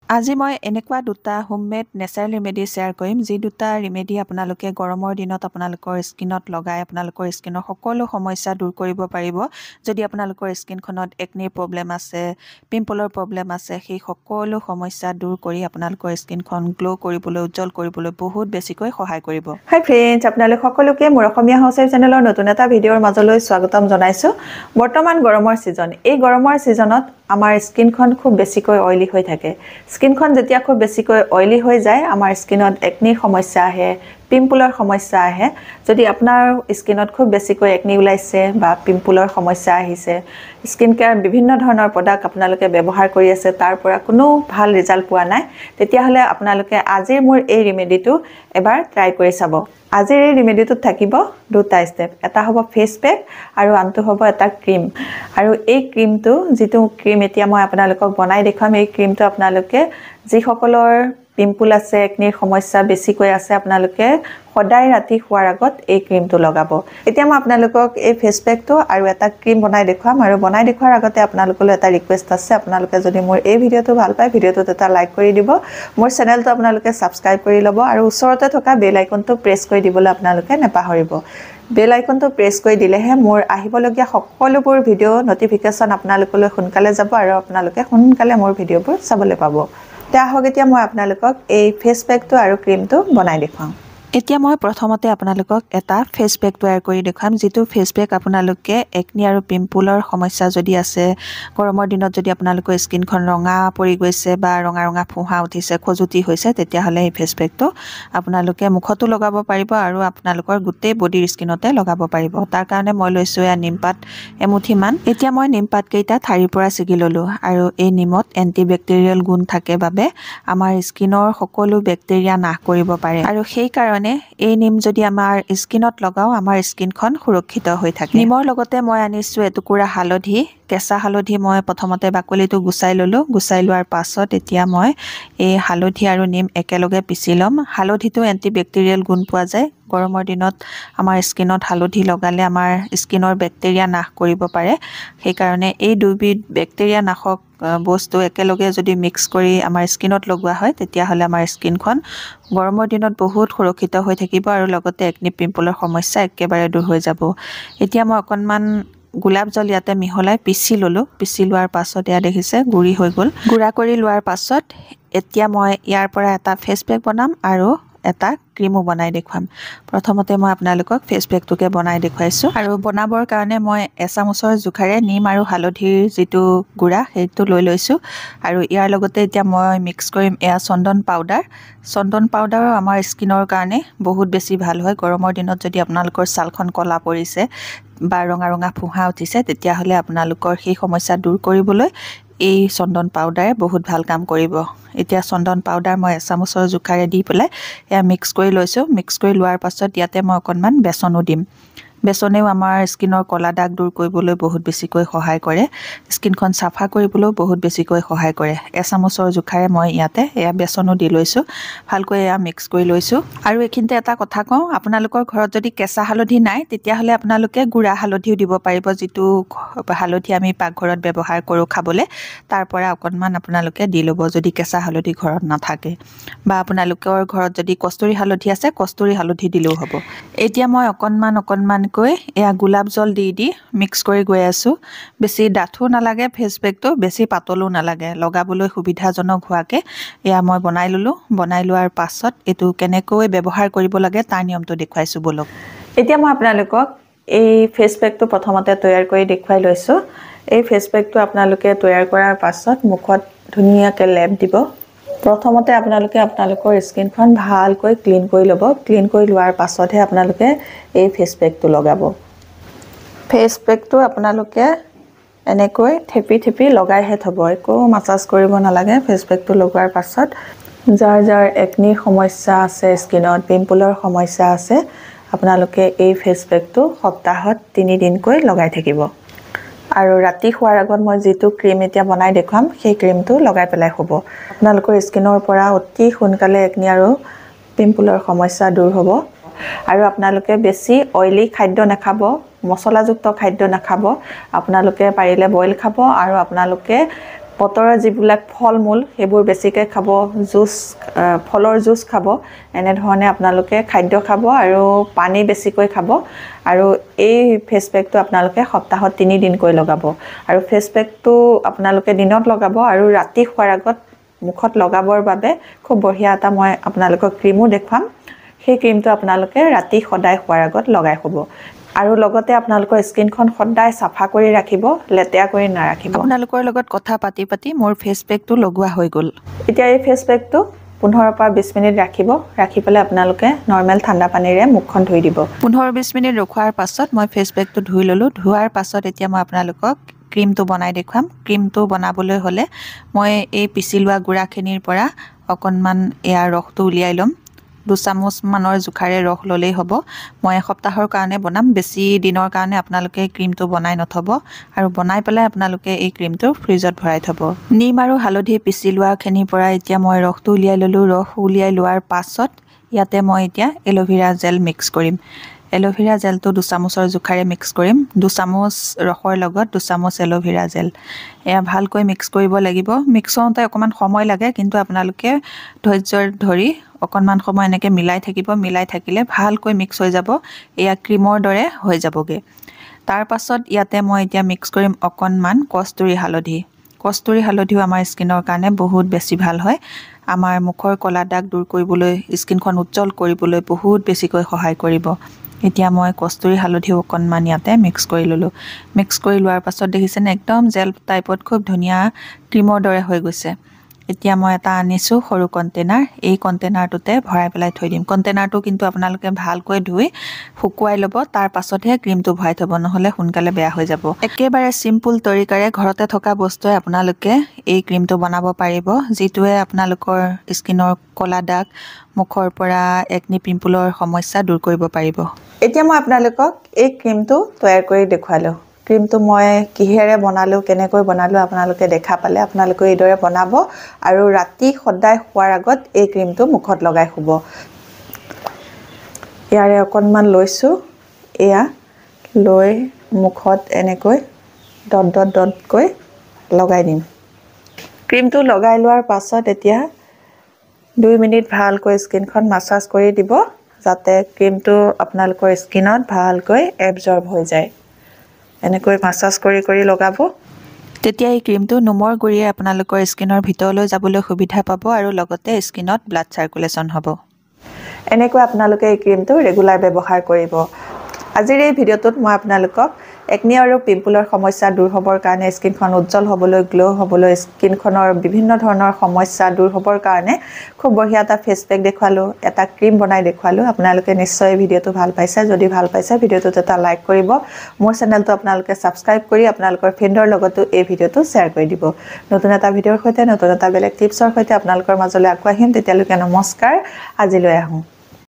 আজি মই এনেকুৱা দুটা হোমমেড নেচাৰেল ৰেমেডি শ্বেয়াৰ কৰিম যি দুটা ৰেমেডি আপোনালোকে গৰমৰ দিনত আপোনালোকৰ স্কিনত লগাই আপোনালোকৰ স্কিনৰ সকলো সমস্যা দূৰ কৰিব পাৰিব। যদি আপোনালোকৰ স্কিনখনত একনিৰ প্ৰব্লেম আছে, পিম্পলৰ প্ৰব্লেম আছে, সেই সকলো সমস্যা দূৰ কৰি আপোনালোকৰ স্কিনখন গ্ল' কৰিবলৈ, উজ্জ্বল কৰিবলৈ বহুত বেছিকৈ সহায় কৰিব। হাই ফ্ৰেণ্ডছ, আপোনালোক সকলোকে মোৰ অসমীয়া হাউচাইফ চেনেলৰ নতুন এটা ভিডিঅ'ৰ মাজলৈ স্বাগতম জনাইছোঁ। বৰ্তমান গৰমৰ ছিজন। এই গৰমৰ ছিজনত আমাৰ স্কিনখন খুব বেছিকৈ অইলি হৈ থাকে। স্কিনখন যেতিয়া খুব বেছিকৈ অইলি হৈ যায়, আমাৰ স্কিনত একনিৰ সমস্যা আহে, পিম্পলৰ সমস্যা আহে। যদি আপোনাৰ স্কিনত খুব বেছিকৈ একনি ওলাইছে বা পিম্পলৰ সমস্যা আহিছে, স্কিন কেয়াৰ বিভিন্ন ধৰণৰ প্ৰডাক্ট আপোনালোকে ব্যৱহাৰ কৰি আছে, তাৰ পৰা কোনো ভাল ৰিজাল্ট পোৱা নাই, তেতিয়াহ'লে আপোনালোকে আজিৰ মোৰ এই ৰেমেডিটো এবাৰ ট্ৰাই কৰি চাব। আজিৰ এই ৰেমেডিটোত থাকিব দুটা ষ্টেপ। এটা হ'ব ফেচ পেক আৰু আনটো হ'ব এটা ক্ৰীম। আৰু এই ক্ৰীমটো, যিটো ক্ৰীম এতিয়া মই আপোনালোকক বনাই দেখুৱাম, এই ক্ৰীমটো আপোনালোকে যিসকলৰ পিম্পল আছে, একনিৰ সমস্যা বেছিকৈ আছে, আপোনালোকে সদায় ৰাতি শোৱাৰ আগত এই ক্ৰীমটো লগাব। এতিয়া মই আপোনালোকক এই ফেচ পেকটো আৰু এটা ক্ৰীম বনাই দেখুৱাম। আৰু বনাই দেখুৱাৰ আগতে আপোনালোকলৈ এটা ৰিকুৱেষ্ট আছে, আপোনালোকে যদি মোৰ এই ভিডিঅ'টো ভাল পায়, ভিডিঅ'টোত এটা লাইক কৰি দিব, মোৰ চেনেলটো আপোনালোকে ছাবস্ক্ৰাইব কৰি ল'ব আৰু ওচৰতে থকা বেল আইকনটো প্ৰেছ কৰি দিবলৈ আপোনালোকে নাপাহৰিব। বেল আইকনটো প্ৰেছ কৰি দিলেহে মোৰ আহিবলগীয়া সকলোবোৰ ভিডিঅ' নটিফিকেশ্যন আপোনালোকলৈ সোনকালে যাব আৰু আপোনালোকে সোনকালে মোৰ ভিডিঅ'বোৰ চাবলৈ পাব। আহক এতিয়া মই আপোনালোকক এই ফেচ পেকটো আৰু ক্ৰীমটো বনাই দেখুৱাম। এতিয়া মই প্ৰথমতে আপোনালোকক এটা ফেচ পেক তৈয়াৰ কৰি দেখুৱাম, যিটো ফেচ পেক আপোনালোকে একনি আৰু পিম্পলৰ সমস্যা যদি আছে, গৰমৰ দিনত যদি আপোনালোকৰ স্কিনখন ৰঙা পৰি গৈছে বা ৰঙা ৰঙা ফুঁহা উঠিছে, খজুতি হৈছে, তেতিয়াহ'লে এই ফেচ পেকটো আপোনালোকে মুখতো লগাব পাৰিব আৰু আপোনালোকৰ গোটেই বডিৰ স্কিনতে লগাব পাৰিব। তাৰ কাৰণে মই লৈছোঁ এয়া নিমপাত এমুঠিমান। এতিয়া মই নিমপাতকেইটা ঠাৰিৰ পৰা ছিগি ল'লোঁ আৰু এই নিমত এণ্টিবেক্টেৰিয়েল গুণ থাকে বাবে আমাৰ স্কিনৰ সকলো বেক্টেৰিয়া নাশ কৰিব পাৰে আৰু সেইকাৰণে এই নিম যদি আমাৰ স্কিনত লগাওঁ, আমাৰ স্কিনখন সুৰক্ষিত হৈ থাকে। নিমৰ লগতে মই আনিছোঁ এটুকুৰা হালধি। কেঁচা হালধি মই প্ৰথমতে বাকলিটো গুচাই ল'লোঁ। গুচাই লোৱাৰ পাছত এতিয়া মই এই হালধি আৰু নিম একেলগে পিচি ল'ম। হালধিটো এণ্টিবেক্টেৰিয়েল গুণ পোৱা যায়। গৰমৰ দিনত আমাৰ স্কিনত হালধি লগালে আমাৰ স্কিনৰ বেক্টেৰিয়া নাশ কৰিব পাৰে। সেইকাৰণে এই দুবিধ বেক্টেৰিয়া নাশক বস্তু একেলগে যদি মিক্স কৰি আমাৰ স্কিনত লগোৱা হয়, তেতিয়াহ'লে আমাৰ স্কিনখন গৰমৰ দিনত বহুত সুৰক্ষিত হৈ থাকিব আৰু লগতে একনি পিম্পলৰ সমস্যা একেবাৰে দূৰ হৈ যাব। এতিয়া মই অকণমান গোলাপ জল ইয়াতে মিহলাই পিচি ল'লোঁ। পিচি লোৱাৰ পাছত এয়া দেখিছে গুড়ি হৈ গ'ল। গুড়া কৰি লোৱাৰ পাছত এতিয়া মই ইয়াৰ পৰা এটা ফেচ পেক বনাম আৰু এটা ক্ৰীমো বনাই দেখুৱাম। প্ৰথমতে মই আপোনালোকক ফেচ পেকটোকে বনাই দেখুৱাইছোঁ আৰু বনাবৰ কাৰণে মই এচামুচৰ জোখাৰে নিম আৰু হালধিৰ যিটো গুড়া সেইটো লৈ লৈছোঁ আৰু ইয়াৰ লগতে এতিয়া মই মিক্স কৰিম এয়া চন্দন পাউডাৰ। চন্দন পাউডাৰো আমাৰ স্কিনৰ কাৰণে বহুত বেছি ভাল হয়। গৰমৰ দিনত যদি আপোনালোকৰ ছালখন ক'লা পৰিছে বা ৰঙা ৰঙা ফুঁহা উঠিছে, তেতিয়াহ'লে আপোনালোকৰ সেই সমস্যা দূৰ কৰিবলৈ এই চন্দন পাউডাৰে বহুত ভাল কাম কৰিব। এতিয়া চন্দন পাউডাৰ মই এচামুচৰ জোখাৰে দি পেলাই এয়া মিক্স কৰি লৈছোঁ। মিক্স কৰি লোৱাৰ পাছত ইয়াতে মই অকণমান বেচনো দিম। বেচনেও আমাৰ স্কিনৰ ক'লা দাগ দূৰ কৰিবলৈ বহুত বেছিকৈ সহায় কৰে। স্কিনখন চাফা কৰিবলৈও বহুত বেছিকৈ সহায় কৰে। এচামুচৰ জোখাৰে মই ইয়াতে এয়া বেচনো দি লৈছোঁ। ভালকৈ এয়া মিক্স কৰি লৈছোঁ। আৰু এইখিনিতে এটা কথা কওঁ, আপোনালোকৰ ঘৰত যদি কেঁচা হালধি নাই, তেতিয়াহ'লে আপোনালোকে গুড়া হালধিও দিব পাৰিব, যিটো হালধি আমি পাকঘৰত ব্যৱহাৰ কৰোঁ খাবলৈ, তাৰ পৰা অকণমান আপোনালোকে দি ল'ব যদি কেঁচা হালধি ঘৰত নাথাকে। বা আপোনালোকৰ ঘৰত যদি কষ্টুৰি হালধি আছে, কষ্টুৰি হালধি দিলেও হ'ব। এতিয়া মই অকণমানকৈ এয়া গোলাপ জল দি দি মিক্স কৰি গৈ আছোঁ। বেছি ডাঠো নালাগে ফেচ পেকটো, বেছি পাতলো নালাগে। লগাবলৈ সুবিধাজনক হোৱাকৈ এয়া মই বনাই ল'লোঁ। বনাই লোৱাৰ পাছত এইটো কেনেকৈ ব্যৱহাৰ কৰিব লাগে তাৰ নিয়মটো দেখুৱাইছোঁ ব'লক। এতিয়া মই আপোনালোকক এই ফেচ পেকটো প্ৰথমতে তৈয়াৰ কৰি দেখুৱাই লৈছোঁ। এই ফেচ পেকটো আপোনালোকে তৈয়াৰ কৰাৰ পাছত মুখত ধুনীয়াকৈ লেপ দিব। প্ৰথমতে আপোনালোকে আপোনালোকৰ স্কিনখন ভালকৈ ক্লিন কৰি ল'ব। ক্লিন কৰি লোৱাৰ পাছতহে আপোনালোকে এই ফেচ পেকটো লগাব। ফেচ পেকটো আপোনালোকে এনেকৈ থেপি থেপি লগাইহে থ'ব, একো মাছাজ কৰিব নালাগে। ফেচ পেকটো লগোৱাৰ পাছত যাৰ যাৰ একনিৰ সমস্যা আছে, স্কিনত পিম্পলৰ সমস্যা আছে, আপোনালোকে এই ফেচ পেকটো সপ্তাহত 3 দিনকৈ লগাই থাকিব। আৰু ৰাতি শোৱাৰ আগত মই যিটো ক্ৰীম এতিয়া বনাই দেখুৱাম, সেই ক্ৰীমটো লগাই পেলাই শুব। আপোনালোকৰ স্কিনৰ পৰা অতি সোনকালে একনি আৰু পিম্পলৰ সমস্যা দূৰ হ'ব। আৰু আপোনালোকে বেছি অইলি খাদ্য নাখাব, মছলাযুক্ত খাদ্য নাখাব। আপোনালোকে পাৰিলে বইল খাব আৰু আপোনালোকে বতৰৰ যিবিলাক ফল মূল সেইবোৰ বেছিকৈ খাব, জুচ ফলৰ জুচ খাব, এনেধৰণে আপোনালোকে খাদ্য খাব আৰু পানী বেছিকৈ খাব। আৰু এই ফেচ পেকটো আপোনালোকে সপ্তাহত 3 দিনকৈ লগাব। আৰু ফেচ পেকটো আপোনালোকে দিনত লগাব আৰু ৰাতি শোৱাৰ আগত মুখত লগাবৰ বাবে খুব বঢ়িয়া এটা মই আপোনালোকক ক্ৰীমো দেখুৱাম। সেই ক্ৰীমটো আপোনালোকে ৰাতি সদায় শোৱাৰ আগত লগাই শুব। আৰু লগতে আপোনালোকৰ স্কিনখন সদায় চাফা কৰি ৰাখিব, লেতেৰা কৰি নাৰাখিব। আপোনালোকৰ লগত কথা পাতি পাতি মোৰ ফেচ পেকটো লগোৱা হৈ গ'ল। এতিয়া এই ফেচ পেকটো 15 পৰা 20 মিনিট ৰাখিব। ৰাখি পেলাই আপোনালোকে নৰ্মেল ঠাণ্ডা পানীৰে মুখখন ধুই দিব। 15-20 মিনিট ৰখোৱাৰ পাছত মই ফেচ পেকটো ধুই ল'লোঁ। ধোৱাৰ পাছত এতিয়া মই আপোনালোকক ক্ৰীমটো বনাই দেখুৱাম। ক্ৰীমটো বনাবলৈ হ'লে মই এই পিচি লোৱা গুড়াখিনিৰ পৰা অকণমান ইয়াৰ ৰসটো উলিয়াই ল'ম। 2 চামুচমানৰ জোখাৰে ৰস ল'লেই হ'ব। মই এসপ্তাহৰ কাৰণে বনাম, বেছি দিনৰ কাৰণে আপোনালোকে ক্ৰীমটো বনাই নথ'ব। আৰু বনাই পেলাই আপোনালোকে এই ক্ৰীমটো ফ্ৰিজত ভৰাই থ'ব। নিম আৰু হালধি পিচি লোৱাখিনিৰ পৰা এতিয়া মই ৰসটো উলিয়াই ল'লোঁ। ৰস উলিয়াই লোৱাৰ পাছত ইয়াতে মই এতিয়া এল'ভেৰা জেল মিক্স কৰিম। এল'ভেৰা জেলটো 2 চামুচৰ জোখাৰে মিক্স কৰিম। 2 চামুচ ৰসৰ লগত 2 চামুচ এল'ভেৰা জেল। এয়া ভালকৈ মিক্স কৰিব লাগিব। মিক্স হওঁতে অকণমান সময় লাগে, কিন্তু আপোনালোকে ধৈৰ্য ধৰি অকণমান সময় এনেকৈ মিলাই থাকিব। মিলাই থাকিলে ভালকৈ মিক্স হৈ যাব। এয়া ক্ৰীমৰ দৰে হৈ যাবগৈ। তাৰ পাছত ইয়াতে মই এতিয়া মিক্স কৰিম অকণমান কস্তুৰী হালধি। কস্তুৰী হালধিও আমাৰ স্কিনৰ কাৰণে বহুত বেছি ভাল হয়। আমাৰ মুখৰ ক'লা দাগ দূৰ কৰিবলৈ, স্কিনখন উজ্জ্বল কৰিবলৈ বহুত বেছিকৈ সহায় কৰিব। এতিয়া মই কস্তুৰী হালধিও অকণমান ইয়াতে মিক্স কৰি ল'লোঁ। মিক্স কৰি লোৱাৰ পাছত দেখিছেনে একদম জেল টাইপত খুব ধুনীয়া ক্ৰীমৰ দৰে হৈ গৈছে। এতিয়া মই এটা আনিছোঁ সৰু কণ্টেইনাৰ। এই কণ্টেইনাৰটোতে ভৰাই পেলাই থৈ দিম। কণ্টেইনাৰটো কিন্তু আপোনালোকে ভালকৈ ধুই শুকুৱাই ল'ব, তাৰ পাছতহে ক্ৰীমটো ভৰাই থ'ব, নহ'লে সোনকালে বেয়া হৈ যাব। একেবাৰে চিম্পুল তৰিকাৰে ঘৰতে থকা বস্তুৱে আপোনালোকে এই ক্ৰীমটো বনাব পাৰিব, যিটোৱে আপোনালোকৰ স্কিনৰ ক'লা দাগ, মুখৰ পৰা একনি পিম্পলৰ সমস্যা দূৰ কৰিব পাৰিব। এতিয়া মই আপোনালোকক এই ক্ৰীমটো তৈয়াৰ কৰি দেখুৱালোঁ। ক্ৰীমটো মই কিহেৰে বনালোঁ, কেনেকৈ বনালোঁ আপোনালোকে দেখা পালে। আপোনালোকে এইদৰে বনাব আৰু ৰাতি সদায় শোৱাৰ আগত এই ক্ৰীমটো মুখত লগাই শুব। ইয়াৰে অকণমান লৈছোঁ, এয়া লৈ মুখত এনেকৈ ডট ডট ডটকৈ লগাই দিম। ক্ৰীমটো লগাই লোৱাৰ পাছত এতিয়া 2 মিনিট ভালকৈ স্কিনখন মাছাজ কৰি দিব, যাতে ক্ৰীমটো আপোনালোকৰ স্কিনত ভালকৈ এবজৰ্ব হৈ যায়। এনেকৈ মাছাজ কৰি কৰি লগাব। তেতিয়া এই ক্ৰীমটো নোমৰ গুৰিয়ে আপোনালোকৰ স্কিনৰ ভিতৰলৈ যাবলৈ সুবিধা পাব আৰু লগতে স্কিনত ব্লাড চাৰ্কুলেশ্যন হ'ব। এনেকৈ আপোনালোকে এই ক্ৰীমটো ৰেগুলাৰ ব্যৱহাৰ কৰিব। আজিৰ এই ভিডিঅ'টোত মই আপোনালোকক একনি আৰু পিম্পলৰ সমস্যা দূৰ হ'বৰ কাৰণে, স্কিনখন উজ্জ্বল হ'বলৈ, গ্ল' হ'বলৈ, স্কিনখনৰ বিভিন্ন ধৰণৰ সমস্যা দূৰ হ'বৰ কাৰণে খুব বঢ়িয়া এটা ফেচ পেক দেখুৱালোঁ, এটা ক্ৰীম বনাই দেখুৱালোঁ। আপোনালোকে নিশ্চয় ভিডিঅ'টো ভাল পাইছে। যদি ভাল পাইছে ভিডিঅ'টোত এটা লাইক কৰিব। মোৰ চেনেলটো আপোনালোকে ছাবস্ক্ৰাইব কৰি আপোনালোকৰ ফ্ৰেণ্ডৰ লগতো এই ভিডিঅ'টো শ্বেয়াৰ কৰি দিব। নতুন এটা ভিডিঅ'ৰ সৈতে, নতুন এটা বেলেগ টিপছৰ সৈতে আপোনালোকৰ মাজলৈ আকৌ আহিম। তেতিয়ালৈকে নমস্কাৰ, আজিলৈ আহোঁ।